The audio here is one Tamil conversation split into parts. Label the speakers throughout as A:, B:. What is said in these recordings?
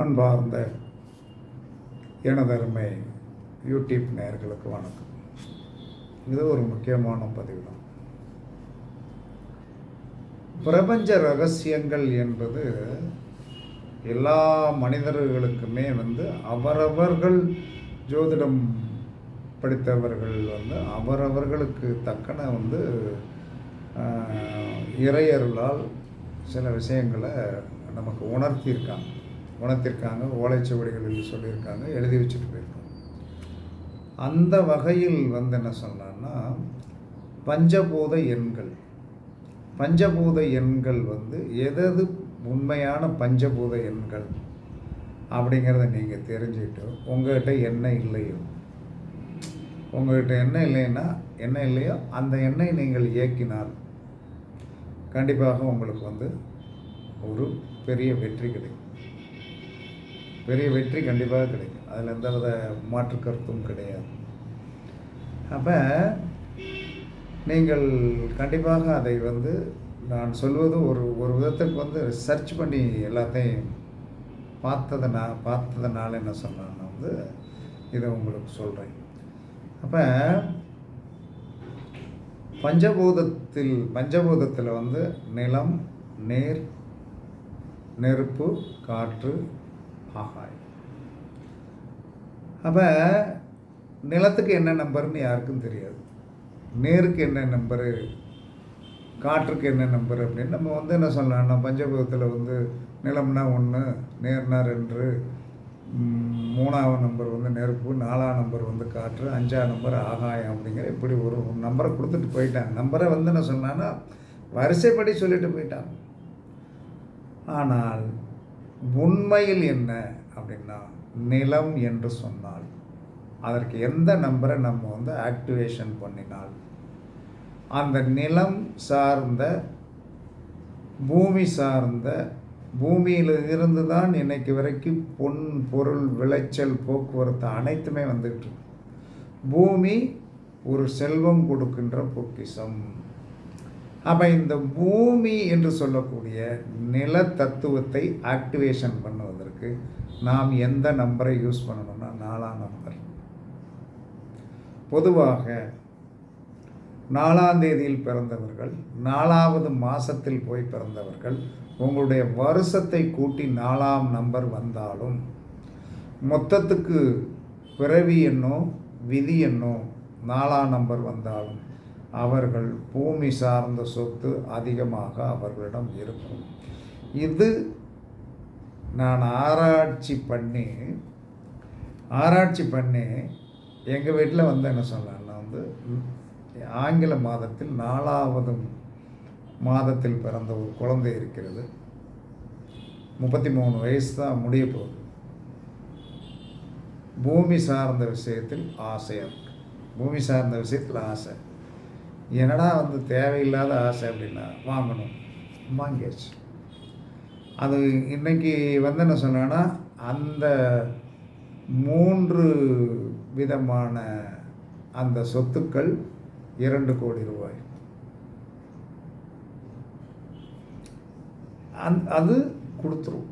A: அன்பார்ந்த எனதருமை யூடியூப் நேயர்களுக்கு வணக்கம். இது ஒரு முக்கியமான பதிவு தான். பிரபஞ்ச ரகசியங்கள் என்பது எல்லா மனிதர்களுக்குமே அவரவர்கள் ஜோதிடம் படித்தவர்கள் அவரவர்களுக்கு தக்கன இறையருளால் சில விஷயங்களை நமக்கு உணர்த்தியிருக்காங்க. ஓலைச்சுவடிகளில் சொல்லியிருக்காங்க, எழுதி வச்சுட்டு போயிருக்காங்க. அந்த வகையில் என்ன சொன்னான்னா, பஞ்சபூத எண்கள் எதது உண்மையான பஞ்சபூத எண்கள் அப்படிங்கிறத நீங்கள் தெரிஞ்சுக்கிட்டு உங்கள்கிட்ட என்ன இல்லையோ அந்த எண்ணை நீங்கள் இயக்கினால் கண்டிப்பாக உங்களுக்கு ஒரு பெரிய வெற்றி கிடைக்கும். கண்டிப்பாக கிடைக்கும். அதில் எந்தவித மாற்று கருத்தும் கிடையாது. அப்போ நீங்கள் கண்டிப்பாக அதை நான் சொல்வது ஒரு விதத்துக்கு சர்ச் பண்ணி எல்லாத்தையும் பார்த்ததுனால என்ன சொன்னான்னா இதை உங்களுக்கு சொல்கிறேன். அப்போ பஞ்சபூதத்தில் நிலம், நீர், நெருப்பு, காற்று, ஆகாயம். அப்போ நிலத்துக்கு என்ன நம்பர்னு யாருக்கும் தெரியாது. நீருக்கு என்ன நம்பரு, காற்றுக்கு என்ன நம்பர் அப்படின்னு நம்ம என்ன சொல்லலாம்னா, பஞ்சபூதத்தில் நிலம்னா 1, நீர்னா 2, 3ஆவது நம்பர் நெருப்பு, 4ஆம் நம்பர் காற்று, 5ஆம் நம்பர் ஆகாயம் அப்படிங்கிற இப்படி ஒரு நம்பரை கொடுத்துட்டு போயிட்டாங்க. நம்பரை என்ன சொன்னான்னா வரிசைப்படி சொல்லிட்டு போயிட்டாங்க. ஆனால் உண்மையில் என்ன அப்படின்னா, நிலம் என்று சொன்னால் அதற்கு எந்த நம்பரை நம்ம ஆக்டிவேஷன் பண்ணினால் அந்த நிலம் சார்ந்த பூமியில் இருந்து தான் இன்னைக்கு வரைக்கும் பொன், பொருள், விளைச்சல், போக்குவரத்து அனைத்துமே வந்துட்டு. பூமி ஒரு செல்வம் கொடுக்கின்ற பொக்கிஷம். அப்போ இந்த பூமி என்று சொல்லக்கூடிய நில தத்துவத்தை ஆக்டிவேஷன் பண்ணுவதற்கு நாம் எந்த நம்பரை யூஸ் பண்ணணும்னா 4ஆம் நம்பர். பொதுவாக 4ஆம் தேதியில் பிறந்தவர்கள், 4ஆவது மாதத்தில் போய் பிறந்தவர்கள், உங்களுடைய வருஷத்தை கூட்டி 4ஆம் நம்பர் வந்தாலும் மொத்தத்துக்கு பிறவி எண்ணோ விதி எண்ணோ 4ஆம் நம்பர் வந்தாலும் அவர்கள் பூமி சார்ந்த சொத்து அதிகமாக அவர்களிடம் இருக்கும். இது நான் ஆராய்ச்சி பண்ணி எங்கள் வீட்டில் என்ன சொன்னான்னா ஆங்கில மாதத்தில் 4ஆவது மாதத்தில் பிறந்த ஒரு குழந்தை இருக்கிறது. 33 வயசு தான் முடிய போகுது. பூமி சார்ந்த விஷயத்தில் ஆசை. என்னடா தேவையில்லாத ஆசை அப்படின்னா வாங்கியாச்சு. அது இன்னைக்கு என்ன சொன்னா, அந்த 3 விதமான அந்த சொத்துக்கள் 2 கோடி ரூபாய். அது கொடுத்துரும்.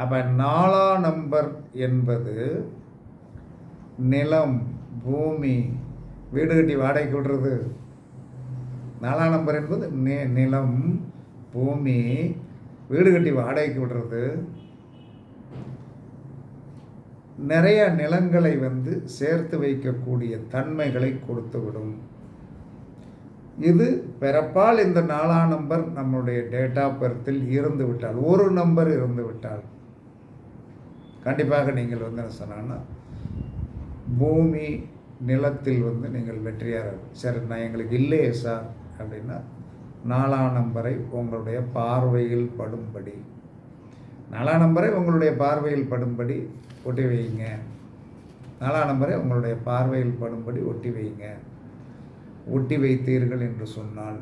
A: அப்போ 4ஆம் நம்பர் என்பது நிலம், பூமி, வீடு கட்டி வாடகைக்கு விடுறது. 4ஆம் நம்பர் என்பது நிலம், பூமி, வீடு கட்டி வாடகைக்கு விடுறது. நிறைய நிலங்களை சேர்த்து வைக்கக்கூடிய தன்மைகளை கொடுத்து விடும். இது பிறப்பால் இந்த 4ஆம் நம்பர் நம்முடைய டேட் ஆஃப் பர்த்தில் இருந்து விட்டால், ஒரு நம்பர் இருந்து விட்டால் கண்டிப்பாக நீங்கள் என்ன சொன்னா, பூமி நிலத்தில் நீங்கள் வெற்றியாளர். சரி, நான் எங்களுக்கு இல்லையே சார் அப்படின்னா 4ஆம் நம்பரை உங்களுடைய பார்வையில் படும்படி 4ஆம் நம்பரை உங்களுடைய பார்வையில் படும்படி ஒட்டி வைங்க. 4ஆம் நம்பரை உங்களுடைய பார்வையில் படும்படி ஒட்டி வைங்க. ஒட்டி வைத்தீர்கள் என்று சொன்னால்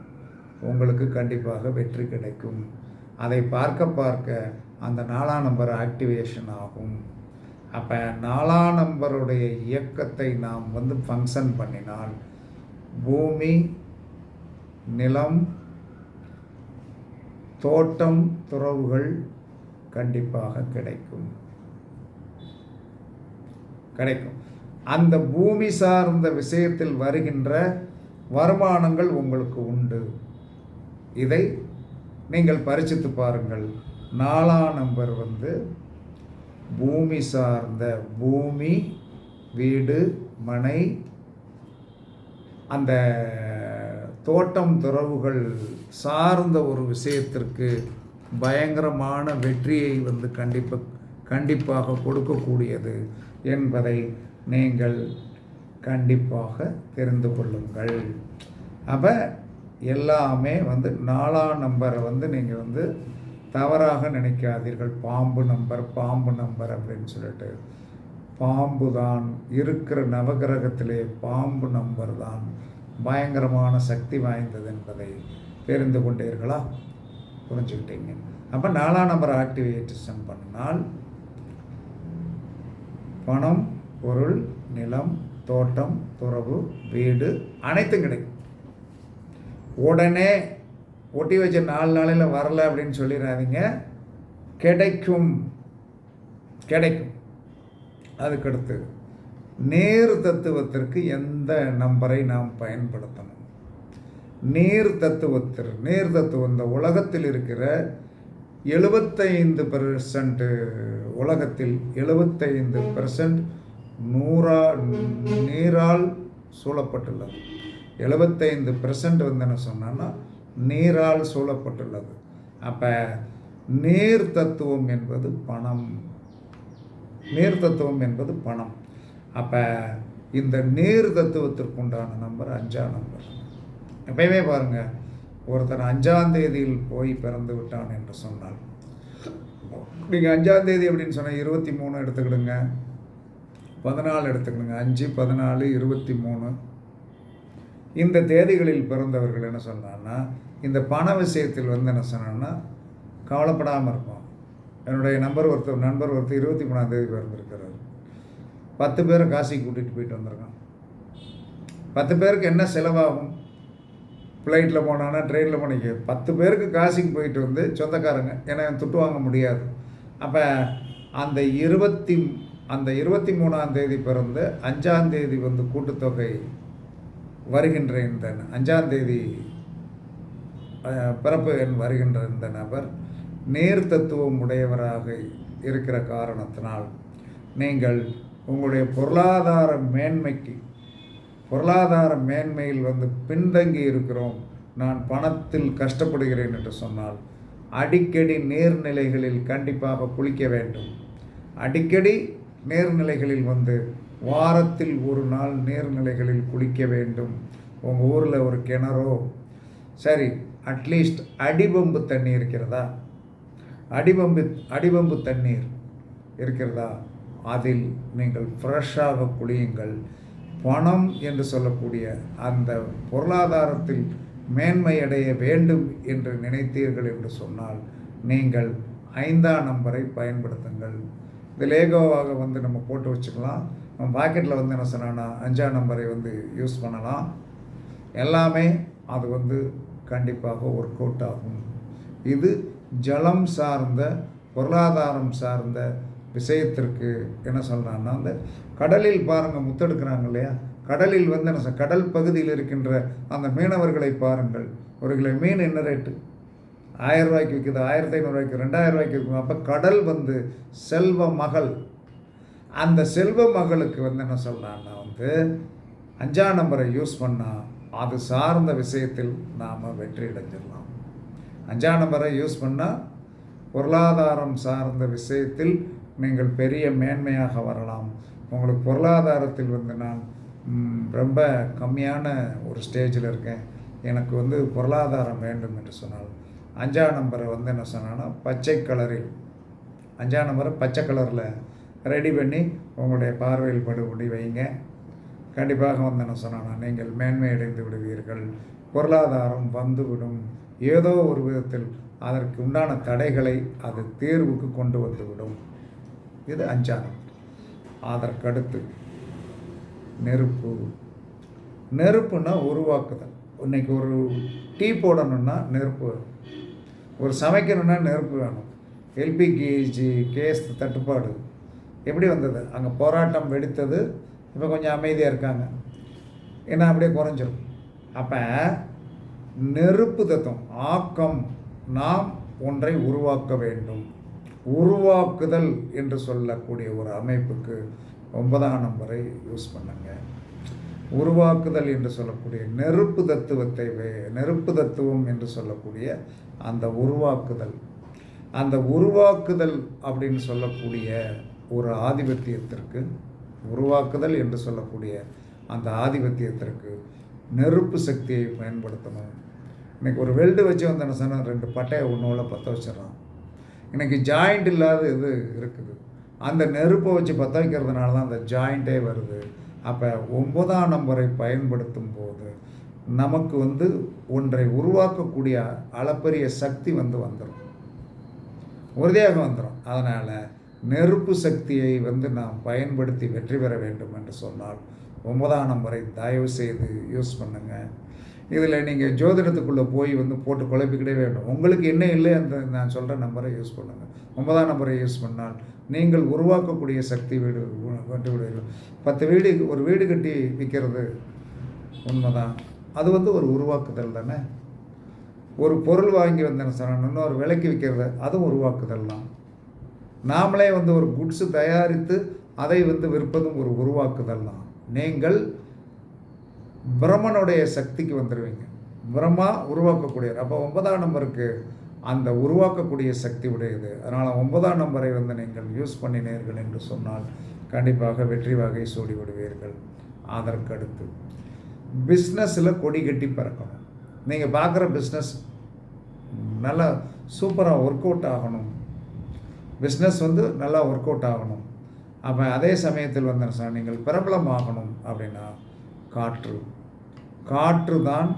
A: உங்களுக்கு கண்டிப்பாக வெற்றி கிடைக்கும். அதை பார்க்க அந்த 4ஆம் நம்பர் ஆக்டிவேஷன் ஆகும். அப்போ 4ஆம் நம்பருடைய இயக்கத்தை நாம் ஃபங்க்ஷன் பண்ணினால் பூமி, நிலம், தோட்டம், துறவுகள், கண்டிப்பாக கிடைக்கும். அந்த பூமி சார்ந்த விஷயத்தில் வருகின்ற வருமானங்கள் உங்களுக்கு உண்டு. இதை நீங்கள் பரிசித்து பாருங்கள். 4ஆம் நம்பர் பூமி சார்ந்த, பூமி, வீடு, மனை, அந்த தோட்டம் துறவுகள் சார்ந்த ஒரு விஷயத்திற்கு பயங்கரமான வெற்றியை கண்டிப்பாக கொடுக்கக்கூடியது என்பதை நீங்கள் கண்டிப்பாக தெரிந்து கொள்ளுங்கள். அப்போ எல்லாமே 4ஆம் நம்பரை நீங்கள் தவறாக நினைக்காதீர்கள். பாம்பு நம்பர் அப்படின்னு சொல்லிட்டு. பாம்பு தான் இருக்கிற நவகிரகத்திலே பாம்பு நம்பர் தான் பயங்கரமான சக்தி வாய்ந்தது என்பதை தெரிந்து கொண்டீர்களா? புரிஞ்சுக்கிட்டீங்க. அப்போ 4ஆம் நம்பரை ஆக்டிவேஷன் பண்ணால் பணம், பொருள், நிலம், தோட்டம், துறவு, வீடு அனைத்தும் கிடைக்கும். உடனே ஒட்டி வச்ச 4 நாளையில் வரல அப்படின்னு சொல்லிடாதீங்க. கிடைக்கும். அதுக்கடுத்து நேர் தத்துவத்திற்கு எந்த நம்பரை நாம் பயன்படுத்தணும்? நேர் தத்துவம் இந்த உலகத்தில் இருக்கிற 75% உலகத்தில் 75% நீரால் சூழப்பட்டுள்ளது. 75% என்ன சொன்னா நீரால் சூழப்பட்டுள்ளது. அப்போ நீர் தத்துவம் என்பது பணம். அப்போ இந்த நீர் தத்துவத்திற்குண்டான நம்பர் 5ஆம் நம்பர். எப்பயுமே பாருங்கள், ஒருத்தர் 5ஆம் தேதியில் போய் பிறந்து விட்டான் என்று சொன்னால், நீங்கள் 5ஆம் தேதி அப்படின்னு சொன்னால் 23 எடுத்துக்கிடுங்க, 14 எடுத்துக்கிடுங்க, 5, 14, 23 இந்த தேதிகளில் பிறந்தவர்கள் என்ன சொன்னான்னா, இந்த பண விஷயத்தில் என்ன சொன்னான்னா கவலைப்படாமல் இருப்போம். என்னுடைய நண்பர் ஒருத்தர் 23ஆம் தேதி பிறந்திருக்கிறார். 10 பேரை காசிக்கு கூட்டிகிட்டு போயிட்டு வந்திருக்கான். 10 பேருக்கு என்ன செலவாகும்? ஃப்ளைட்டில் போனான்னா, ட்ரெயினில் போனீங்க 10 பேருக்கு காசிக்கு போயிட்டு வந்து சொந்தக்காரங்க, ஏன்னா துட்டு வாங்க முடியாது. அப்போ அந்த 23ஆம் தேதி பிறந்து 5ஆம் தேதி கூட்டுத்தொகை வருகின்ற இந்த 5ஆம் தேதி பிறப்பு எண் வருகின்ற இந்த நபர் நேர் தத்துவம் உடையவராக இருக்கிற காரணத்தினால் நீங்கள் உங்களுடைய பொருளாதார மேன்மையில் பின்தங்கி இருக்கிறோம், நான் பணத்தில் கஷ்டப்படுகிறேன் என்று சொன்னால் அடிக்கடி நீர்நிலைகளில் கண்டிப்பாக குளிக்க வேண்டும். அடிக்கடி நீர்நிலைகளில் வாரத்தில் ஒரு நாள் நீர்நிலைகளில் குளிக்க வேண்டும். உங்கள் ஊரில் ஒரு கிணறோ சரி, அட்லீஸ்ட் அடிபம்பு தண்ணி இருக்கிறதா? அடிபம்பு தண்ணீர் இருக்கிறதா? அதில் நீங்கள் ஃப்ரெஷ்ஷாக குளியுங்கள். பணம் என்று சொல்லக்கூடிய அந்த பொருளாதாரத்தில் மேன்மையடைய வேண்டும் என்று நினைத்தீர்கள் என்று சொன்னால் நீங்கள் 5ஆம் நம்பரை பயன்படுத்துங்கள். இது லேகோவாக நம்ம போட்டு வச்சுக்கலாம். நம்ம பாக்கெட்டில் என்ன சொன்னா 5ஆம் நம்பரை யூஸ் பண்ணலாம். எல்லாமே அது கண்டிப்பாக ஒர்க் அவுட் ஆகும். இது ஜலம் சார்ந்த, பொருளாதாரம் சார்ந்த விஷயத்திற்கு என்ன சொல்கிறான்னா, அந்த கடலில் பாருங்கள் முத்தெடுக்கிறாங்க இல்லையா, கடலில் என்ன கடல் பகுதியில் இருக்கின்ற அந்த மீனவர்களை பாருங்கள். ஒரு கிலோ மீன் என்ன ரேட்டு? 1000 ரூபாய்க்கு விற்குது, 1500 ரூபாய்க்கு, 2000 ரூபாய்க்கு விற்கும். அப்போ கடல் செல்வ மகள். அந்த செல்வ மகளுக்கு என்ன சொல்கிறான்னா 5ஆம் நம்பரை யூஸ் பண்ணால் அது சார்ந்த விஷயத்தில் நாம் வெற்றி அடைஞ்சிடலாம். 5ஆம் நம்பரை யூஸ் பண்ணால் பொருளாதாரம் சார்ந்த விஷயத்தில் நீங்கள் பெரிய மேன்மையாக வரலாம். உங்களுக்கு பொருளாதாரத்தில் நான் ரொம்ப கம்மியான ஒரு ஸ்டேஜில் இருக்கேன், எனக்கு பொருளாதாரம் வேண்டும் என்று சொன்னால் 5ஆம் நம்பரை என்ன சொன்னான்னா பச்சை கலரில், 5ஆம் நம்பரை பச்சை கலரில் ரெடி பண்ணி உங்களுடைய பார்வையில் படுபடி வைங்க. கண்டிப்பாக என்ன சொன்னான்னா நீங்கள் மேன்மை அடைந்து விடுவீர்கள். பொருளாதாரம் வந்துவிடும். ஏதோ ஒரு விதத்தில் அதற்கு உண்டான தடைகளை அது தேர்வுக்கு கொண்டு வந்துவிடும். இது 5ஆம் நம்பர். அதற்கடுத்து நெருப்புன்னா உருவாக்குதல். இன்னைக்கு ஒரு டீ போடணுன்னா நெருப்பு வேணும், ஒரு சமைக்கணுன்னா நெருப்பு வேணும், எல்பிஜி கேஸ் தட்டுப்பாடு எப்படி வந்தது? அங்கே போராட்டம் வெடித்தது. இப்போ கொஞ்சம் அமைதியாக இருக்காங்க. ஏன்னா அப்படியே குறைஞ்சிரும். அப்போ நெருப்பு தத்துவம் ஆக்கம், நாம் ஒன்றை உருவாக்க வேண்டும். உருவாக்குதல் என்று சொல்லக்கூடிய ஒரு அமைப்புக்கு 9ஆம் நம்பரை யூஸ் பண்ணுங்க. உருவாக்குதல் என்று சொல்லக்கூடிய நெருப்பு தத்துவம் என்று சொல்லக்கூடிய அந்த உருவாக்குதல், அந்த உருவாக்குதல் அப்படின்னு சொல்லக்கூடிய ஒரு ஆதிபத்தியத்திற்கு, உருவாக்குதல் என்று சொல்லக்கூடிய அந்த ஆதிபத்தியத்திற்கு நெருப்பு சக்தியை பயன்படுத்தணும். இன்றைக்கி ஒரு வெல்டு வச்சு வந்தேன்னு சொன்னால் 2 பட்டையை ஒன்று பற்ற வச்சிடறான். இன்றைக்கி ஜாயிண்ட் இல்லாத இது இருக்குது. அந்த நெருப்பை வச்சு பற்ற வைக்கிறதுனால தான் அந்த ஜாயிண்ட்டே வருது. அப்போ 9ஆம் நம்பரை பயன்படுத்தும் போது நமக்கு ஒன்றை உருவாக்கக்கூடிய அளப்பரிய சக்தி வந்துடும், உறுதியாக வந்துடும். அதனால் நெருப்பு சக்தியை நாம் பயன்படுத்தி வெற்றி பெற வேண்டும் என்று சொன்னால் 9ஆம் நம்பரை தயவு செய்து யூஸ் பண்ணுங்கள். இதில் நீங்கள் ஜோதிடத்துக்குள்ளே போய் போட்டு குழப்பிக்கிட்டே வேண்டும். உங்களுக்கு என்ன இல்லை அந்த நான் சொல்கிற நம்பரை யூஸ் பண்ணுங்கள். 9ஆம் நம்பரை யூஸ் பண்ணால் நீங்கள் உருவாக்கக்கூடிய சக்தி கட்டி விடுவீர்கள். 10 வீடு, ஒரு வீடு கட்டி விற்கிறது உண்மைதான். அது ஒரு உருவாக்குதல் தானே. ஒரு பொருள் வாங்கி வந்தேன்னு சொன்னால் இன்னொரு விலைக்கு விற்கிறது, அதுவும் உருவாக்குதல் தான். நாமளே ஒரு குட்ஸு தயாரித்து அதை விற்பதும் ஒரு உருவாக்குதல் தான். நீங்கள் பிரம்மனுடைய சக்திக்கு வந்துடுவீங்க. பிரம்மா உருவாக்கக்கூடியவர். அப்போ 9ஆம் நம்பருக்கு அந்த உருவாக்கக்கூடிய சக்தி உடையது. அதனால் 9ஆம் நம்பரை நீங்கள் யூஸ் பண்ணினீர்கள் என்று சொன்னால் கண்டிப்பாக வெற்றி வகை சூடி விடுவீர்கள். அதற்கடுத்து பிஸ்னஸில் கொடி கட்டி பறக்கணும். நீங்கள் பார்க்குற பிஸ்னஸ் நல்லா சூப்பராக ஒர்க் அவுட் ஆகணும். பிஸ்னஸ் நல்லா ஒர்க் அவுட் ஆகணும். அப்போ அதே சமயத்தில் சார் நீங்கள் பிரபலம் ஆகணும் அப்படின்னா காற்று தான்.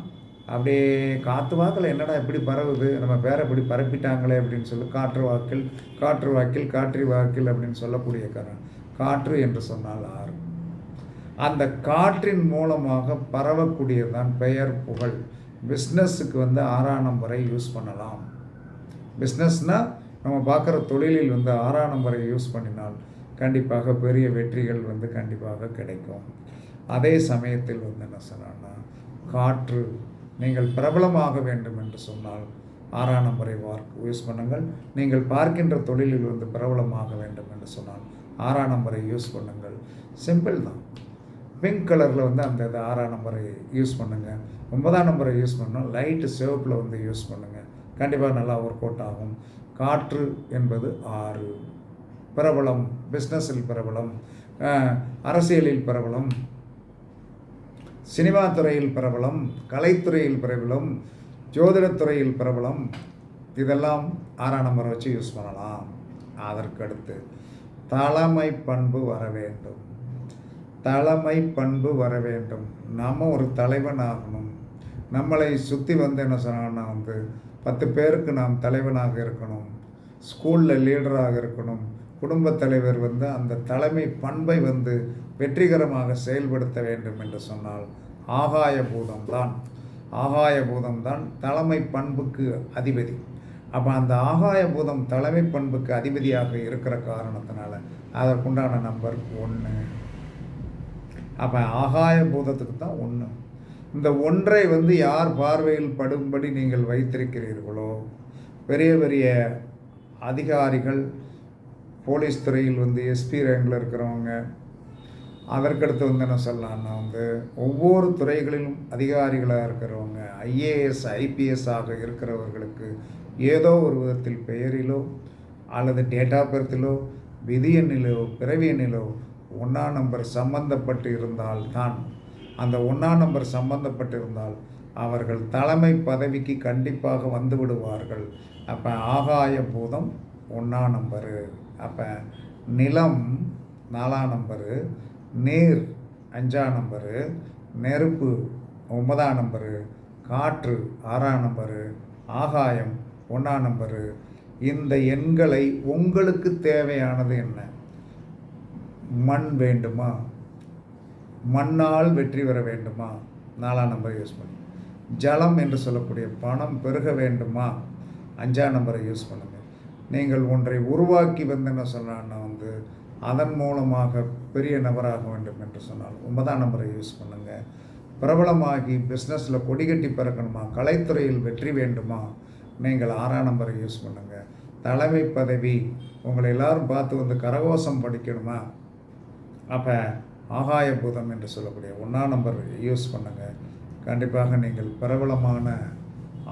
A: அப்படியே காற்று வாக்கில் என்னடா எப்படி பரவுது, நம்ம பேரை எப்படி பரப்பிட்டாங்களே அப்படின்னு சொல்லி காற்று வாக்கில் அப்படின்னு சொல்லக்கூடிய காற்று என்று சொன்னால் ஆறு. அந்த காற்றின் மூலமாக பரவக்கூடியதான் பெயர் புகழ். பிஸ்னஸுக்கு 6ஆம் நம்பரை யூஸ் பண்ணலாம். பிஸ்னஸ்னால் நம்ம பார்க்குற தொழிலில் 6ஆம் நம்பரை யூஸ் பண்ணினால் கண்டிப்பாக பெரிய வெற்றிகள் கண்டிப்பாக கிடைக்கும். அதே சமயத்தில் என்ன சொன்னான்னா காற்று, நீங்கள் பிரபலமாக வேண்டும் என்று சொன்னால் 6ஆம் நம்பரை யூஸ் பண்ணுங்கள். நீங்கள் பார்க்கின்ற தொழிலில் பிரபலமாக வேண்டும் என்று சொன்னால் 6ஆம் நம்பரை யூஸ் பண்ணுங்கள். சிம்பிள் தான். பிங்க் கலரில் அந்த 6ஆம் நம்பரை யூஸ் பண்ணுங்கள். 9ஆம் நம்பரை யூஸ் பண்ணால் லைட்டு சிவப்பில் யூஸ் பண்ணுங்கள். கண்டிப்பாக நல்லா ஒர்க் அவுட் ஆகும். காற்று என்பது 6. பிரபலம், பிஸ்னஸில் பிரபலம், அரசியலில் பிரபலம், சினிமா துறையில் பிரபலம், கலைத்துறையில் பிரபலம், ஜோதிடத்துறையில் பிரபலம், இதெல்லாம் 6ஆம் நம்பரை வச்சு யூஸ் பண்ணலாம். அதற்கடுத்து தலைமை பண்பு வர வேண்டும். தலைமை பண்பு வர வேண்டும். நம்ம ஒரு தலைவன் ஆகணும். நம்மளை சுற்றி என்ன சொன்னாங்கன்னா 10 பேருக்கு நாம் தலைவனாக இருக்கணும். ஸ்கூலில் லீடராக இருக்கணும். குடும்பத் தலைவர் அந்த தலைமை பண்பை வெற்றிகரமாக செயல்படுத்த வேண்டும் என்று சொன்னால் ஆகாய பூதம்தான் தலைமை பண்புக்கு அதிபதி. அப்போ அந்த ஆகாய பூதம் தலைமை பண்புக்கு அதிபதியாக இருக்கிற காரணத்தினால அதற்குண்டான நம்பர் 1. அப்போ ஆகாய பூதத்துக்கு தான் 1. இந்த 1ஐ யார் பார்வையில் படும்படி நீங்கள் வைத்திருக்கிறீர்களோ, பெரிய பெரிய அதிகாரிகள், போலீஸ் துறையில் எஸ்பி ரேங்கில் இருக்கிறவங்க, அதற்கடுத்து என்ன சொல்லலாம்னா ஒவ்வொரு துறைகளிலும் அதிகாரிகளாக இருக்கிறவங்க, ஐஏஎஸ் ஐபிஎஸ் ஆக இருக்கிறவர்களுக்கு ஏதோ ஒரு விதத்தில் பெயரிலோ அல்லது டேட் ஆஃப் பர்த்திலோ விதி எண்ணிலோ பிறவி எண்ணிலோ 1ஆம் நம்பர் சம்பந்தப்பட்டு இருந்தால்தான், அந்த 1ஆம் நம்பர் சம்பந்தப்பட்டிருந்தால் அவர்கள் தலைமை பதவிக்கு கண்டிப்பாக வந்து விடுவார்கள். அப்போ ஆகாய பூதம் 1ஆம் நம்பரு. அப்போ நிலம் 4ஆம் நம்பரு, நீர் 5ஆம் நம்பரு, நெருப்பு 9ஆம் நம்பரு, காற்று 6ஆம் நம்பரு, ஆகாயம் 1ஆம் நம்பரு. இந்த எண்களை உங்களுக்கு தேவையானது என்ன? மண் வேண்டுமா? மண்ணால் வெற்றி பெற வேண்டுமா? 4ஆம் நம்பரை யூஸ் பண்ணி. ஜலம் என்று சொல்லக்கூடிய பணம் பெருக வேண்டுமா? 5ஆம் நம்பரை யூஸ் பண்ணுங்கள். நீங்கள் ஒன்றை உருவாக்கி வந்து என்ன சொன்னான்னா வந்து அதன் மூலமாக பெரிய நபராக வேண்டும் என்று சொன்னால் 9ஆம் நம்பரை யூஸ் பண்ணுங்கள். பிரபலமாகி பிஸ்னஸில் கொடிகட்டி பறக்கணுமா, கலைத்துறையில் வெற்றி வேண்டுமா, நீங்கள் 6ஆம் நம்பரை யூஸ் பண்ணுங்கள். தலைமை பதவி, உங்களை எல்லோரும் பார்த்து வந்து கரகோஷம் படிக்கணுமா, அப்போ ஆகாய பூதம் என்று சொல்லக்கூடிய 1ஆம் நம்பர் யூஸ் பண்ணுங்கள். கண்டிப்பாக நீங்கள் பிரபலமான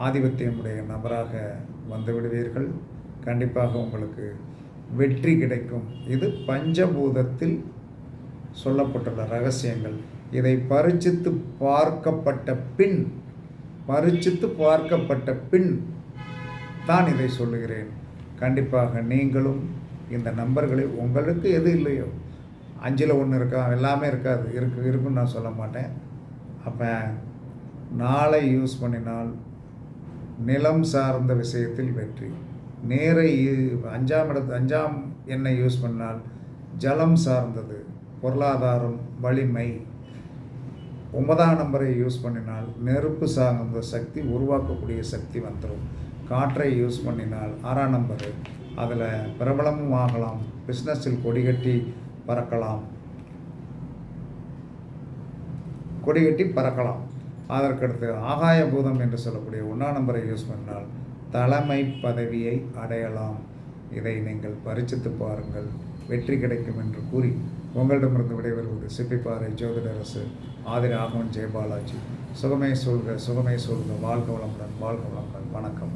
A: ஆதிபத்தியமுடைய நபராக வந்து விடுவீர்கள். கண்டிப்பாக உங்களுக்கு வெற்றி கிடைக்கும். இது பஞ்சபூதத்தில் சொல்லப்பட்டுள்ள ரகசியங்கள். இதை பரிசித்து பார்க்கப்பட்ட பின் தான் இதை சொல்லுகிறேன். கண்டிப்பாக நீங்களும் இந்த நம்பர்களை, உங்களுக்கு எது இல்லையோ, 5ல் 1 இருக்கா, எல்லாமே இருக்காது, இருக்குன்னு நான் சொல்ல மாட்டேன். அப்போ நாளை யூஸ் பண்ணினால் நிலம் சார்ந்த விஷயத்தில் வெற்றி. நேரை 5ஆம் எண்ணை யூஸ் பண்ணால் ஜலம் சார்ந்தது, பொருளாதாரம், வலிமை. 9ஆம் நம்பரை யூஸ் பண்ணினால் நெருப்பு சார்ந்த சக்தி, உருவாக்கக்கூடிய சக்தி வந்துடும். காற்றை யூஸ் பண்ணினால் 6ஆம் நம்பரு, அதில் பிரபலமும் ஆகலாம், பிஸ்னஸில் கொடிகட்டி பறக்கலாம். அதற்கடுத்து ஆகாய பூதம் என்று சொல்லக்கூடிய 1ஆம் நம்பரை யூஸ் பண்ணால் தலைமை பதவியை அடையலாம். இதை நீங்கள் பரிசித்து பாருங்கள், வெற்றி கிடைக்கும் என்று கூறி உங்களிடமிருந்து விடைபெறுவது சிப்பிப்பாறை ஜோதிடரசு ஆதிராகவன் ஜெயபாலாஜி. சுகமே சொல்க, வாழ்க வளமுடன். வணக்கம்.